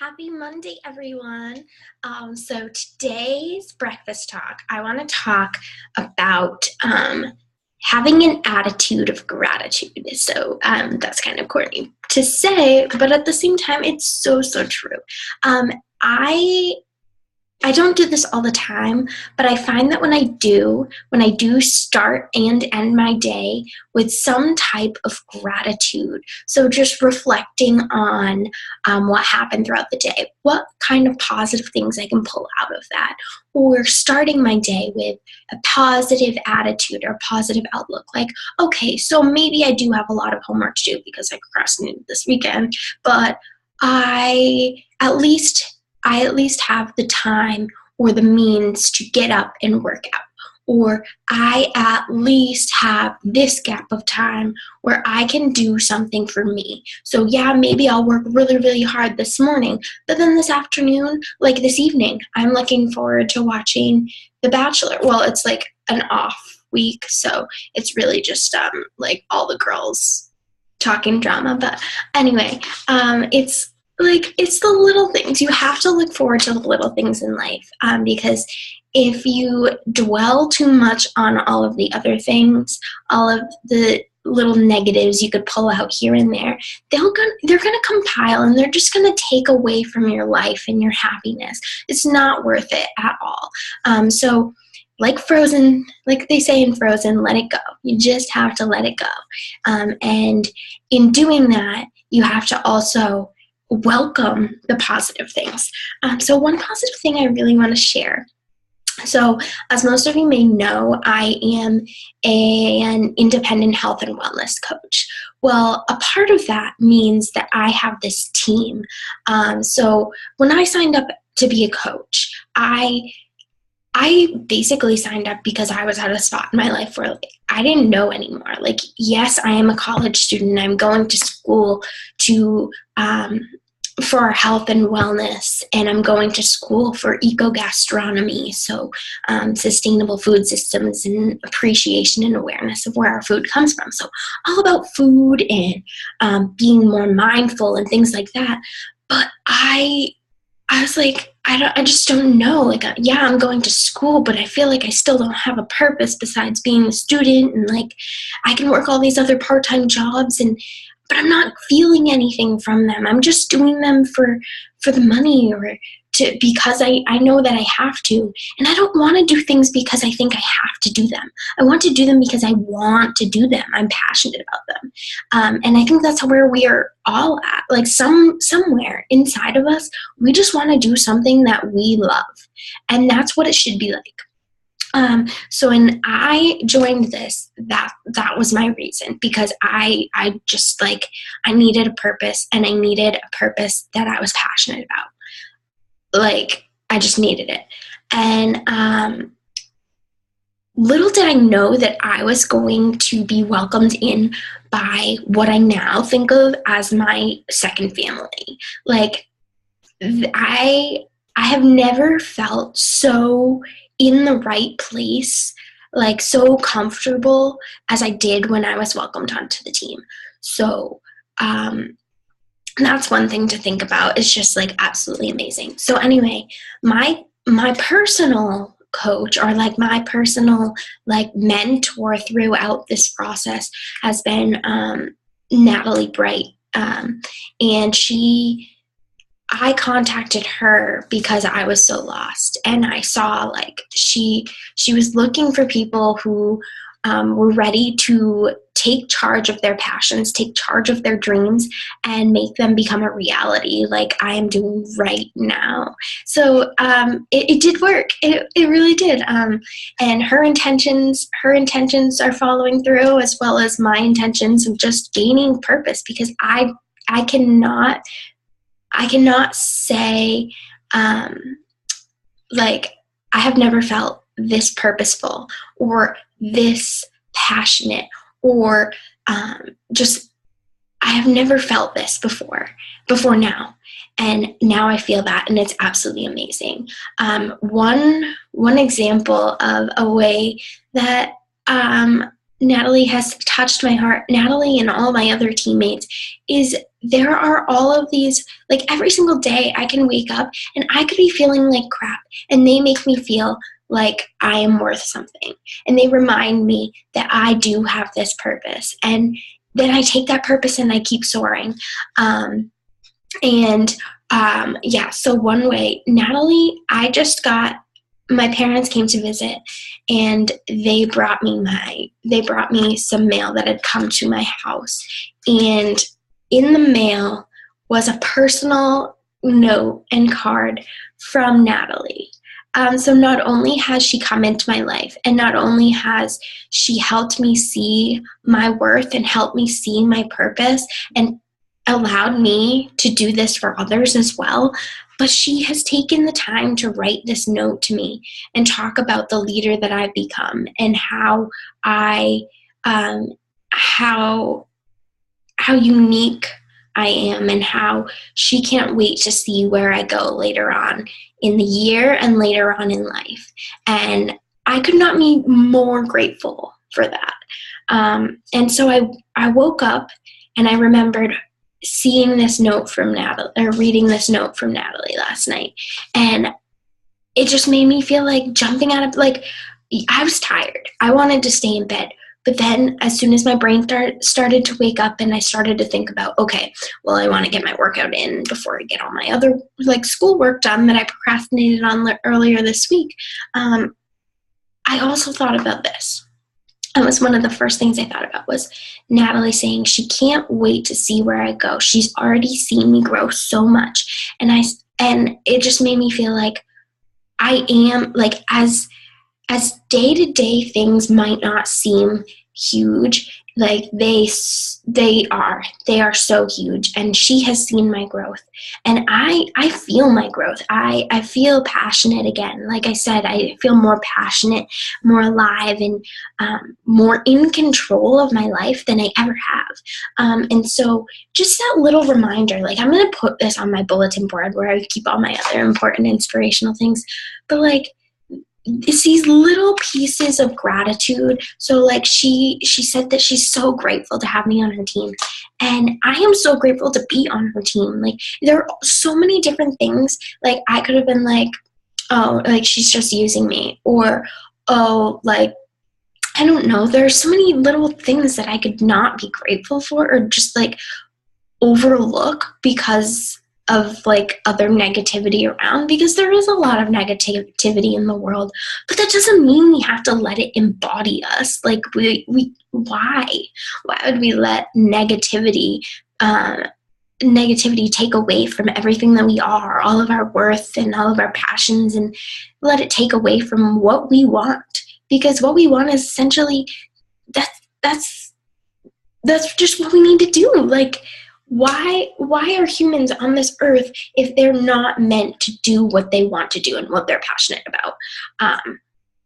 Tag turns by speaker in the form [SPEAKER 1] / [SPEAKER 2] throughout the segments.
[SPEAKER 1] Happy Monday, everyone. So today's breakfast talk, I want to talk about having an attitude of gratitude. So that's kind of corny to say, but at the same time, it's so true. I I don't do this all the time, but I find that when I do start and end my day with some type of gratitude, so just reflecting on what happened throughout the day, what kind of positive things I can pull out of that, or starting my day with a positive attitude or positive outlook, like, okay, so maybe I do have a lot of homework to do because I procrastinated this weekend, but I at least I at least have the time or the means to get up and work out. Or I at least have this gap of time where I can do something for me. So yeah, maybe I'll work really hard this morning, but then this afternoon, like this evening, I'm looking forward to watching The Bachelor. Well, it's like an off week, so it's really just like all the girls talking drama. But anyway, it's the little things. You have to look forward to the little things in life, because if you dwell too much on all of the other things, all of the little negatives you could pull out here and there, they're going to compile and they're just going to take away from your life and your happiness. It's not worth it at all. So like Frozen, like they say in Frozen, let it go. You just have to let it go. And in doing that, you have to also welcome the positive things. So one positive thing I really want to share. So as most of you may know, I am an independent health and wellness coach. Well, a part of that means that I have this team. So when I signed up to be a coach, I basically signed up because I was at a spot in my life where I didn't know anymore. Like, yes, I am a college student. I'm going to school to for health and wellness, and I'm going to school for eco-gastronomy, so sustainable food systems and appreciation and awareness of where our food comes from. So all about food and being more mindful and things like that. But I was like, I just don't know. Like, yeah, I'm going to school, but I feel like I still don't have a purpose besides being a student. And like, I can work all these other part-time jobs, but I'm not feeling anything from them. I'm just doing them for the money or because I know that I have to. And I don't want to do things because I think I have to do them. I want to do them because I want to do them. I'm passionate about them. And I think that's where we are all at. Like somewhere inside of us, we just want to do something that we love. And that's what it should be like. So when I joined this, that was my reason, because I just like, I needed a purpose, and I needed a purpose that I was passionate about. Like, I just needed it. And little did I know that I was going to be welcomed in by what I now think of as my second family. Like, I have never felt so in the right place, like so comfortable as I did when I was welcomed onto the team. So that's one thing to think about. It's just like absolutely amazing. So anyway, my personal coach, or like my personal like mentor throughout this process, has been Natalie Bright, and I contacted her because I was so lost, and I saw like she was looking for people who were ready to take charge of their passions, take charge of their dreams, and make them become a reality, like I am doing right now. So it did work. It really did. And her intentions are following through, as well as my intentions of just gaining purpose, because I cannot say, like, I have never felt this purposeful or this passionate or just, I have never felt this before now. And now I feel that, and it's absolutely amazing. One example of a way that Natalie has touched my heart, Natalie and all my other teammates, is there are all of these, like every single day I can wake up and I could be feeling like crap, and they make me feel like I am worth something. And they remind me that I do have this purpose. And then I take that purpose and I keep soaring. So one way, Natalie, my parents came to visit, and they brought me some mail that had come to my house. And in the mail was a personal note and card from Natalie. So not only has she come into my life, and not only has she helped me see my worth and helped me see my purpose and allowed me to do this for others as well, but she has taken the time to write this note to me and talk about the leader that I've become and how unique I am, and how she can't wait to see where I go later on in the year and later on in life. And I could not be more grateful for that. And so I woke up and I remembered seeing this note from Natalie, or reading this note from Natalie last night. And it just made me feel like jumping out of, like, I was tired. I wanted to stay in bed. But then as soon as my brain started to wake up and I started to think about, okay, well, I want to get my workout in before I get all my other schoolwork done that I procrastinated on earlier this week, I also thought about this. That was one of the first things I thought about, was Natalie saying she can't wait to see where I go. She's already seen me grow so much. And it just made me feel like I am, like, as day-to-day things might not seem huge, like they are so huge, and she has seen my growth, and I feel my growth. I feel passionate again. Like I said, I feel more passionate, more alive, and more in control of my life than I ever have. And so just that little reminder, like, I'm going to put this on my bulletin board where I keep all my other important inspirational things, but like, it's these little pieces of gratitude. So like she said that she's so grateful to have me on her team, and I am so grateful to be on her team. Like, there are so many different things. Like, I could have been like, oh, like, she's just using me, or, oh, like, I don't know. There are so many little things that I could not be grateful for, or just like overlook because of like other negativity around, because there is a lot of negativity in the world, but that doesn't mean we have to let it embody us. Like, why would we let negativity take away from everything that we are, all of our worth and all of our passions, and let it take away from what we want? Because what we want is essentially, that's just what we need to do. Like, why are humans on this earth if they're not meant to do what they want to do and what they're passionate about?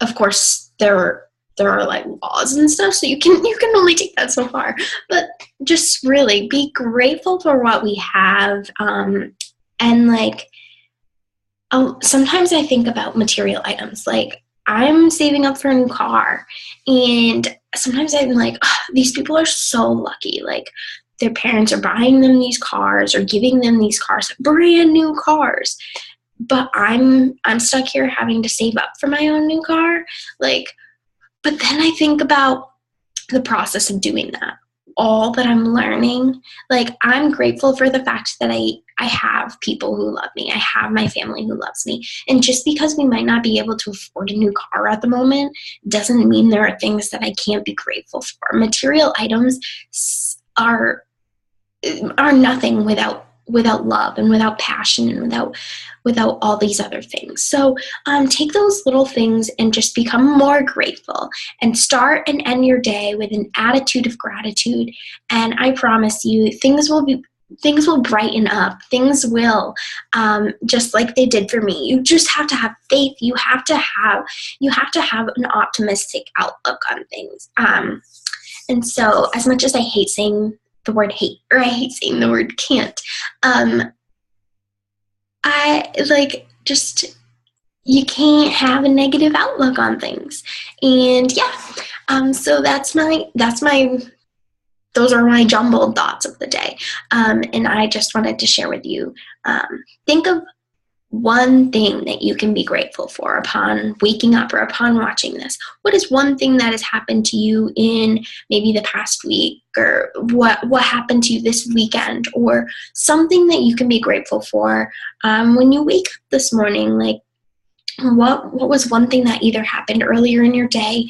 [SPEAKER 1] Of course, there are like laws and stuff, so you can only take that so far. But just really be grateful for what we have. And like, sometimes I think about material items. Like, I'm saving up for a new car, and sometimes I'm like, oh, these people are so lucky. Like, their parents are buying them these cars or giving them these cars, brand new cars. But I'm stuck here having to save up for my own new car. Like, but then I think about the process of doing that, all that I'm learning. Like, I'm grateful for the fact that I have people who love me. I have my family who loves me. And just because we might not be able to afford a new car at the moment doesn't mean there are things that I can't be grateful for. Material items are nothing without love and without passion and without all these other things. So take those little things and just become more grateful, and start and end your day with an attitude of gratitude. And I promise you, things will brighten up. Things will, just like they did for me. You just have to have faith. You have to have an optimistic outlook on things. And so, as much as I hate saying the word hate, or I hate saying the word can't, I like, just, you can't have a negative outlook on things. And yeah, So those are my jumbled thoughts of the day. And I just wanted to share with you, think of one thing that you can be grateful for upon waking up or upon watching this. What is one thing that has happened to you in maybe the past week, or what happened to you this weekend, or something that you can be grateful for when you wake up this morning? Like, what was one thing that either happened earlier in your day,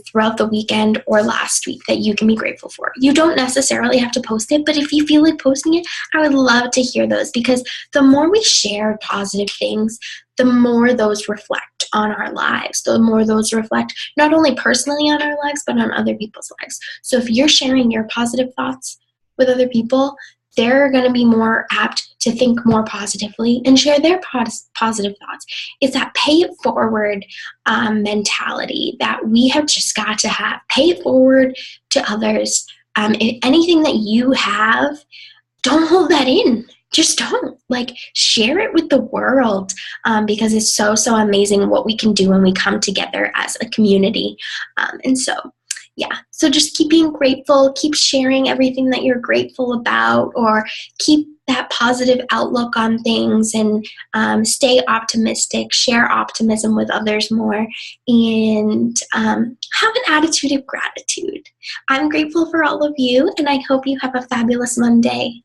[SPEAKER 1] throughout the weekend, or last week that you can be grateful for? You don't necessarily have to post it, but if you feel like posting it, I would love to hear those, because the more we share positive things, the more those reflect on our lives, the more those reflect not only personally on our lives, but on other people's lives. So if you're sharing your positive thoughts with other people, they're going to be more apt to think more positively and share their positive thoughts. It's that pay it forward mentality that we have just got to have. Pay it forward to others. If anything that you have, don't hold that in. Just don't. Like, share it with the world, because it's so, so amazing what we can do when we come together as a community. So just keep being grateful, keep sharing everything that you're grateful about, or keep that positive outlook on things, and stay optimistic, share optimism with others more, and have an attitude of gratitude. I'm grateful for all of you, and I hope you have a fabulous Monday.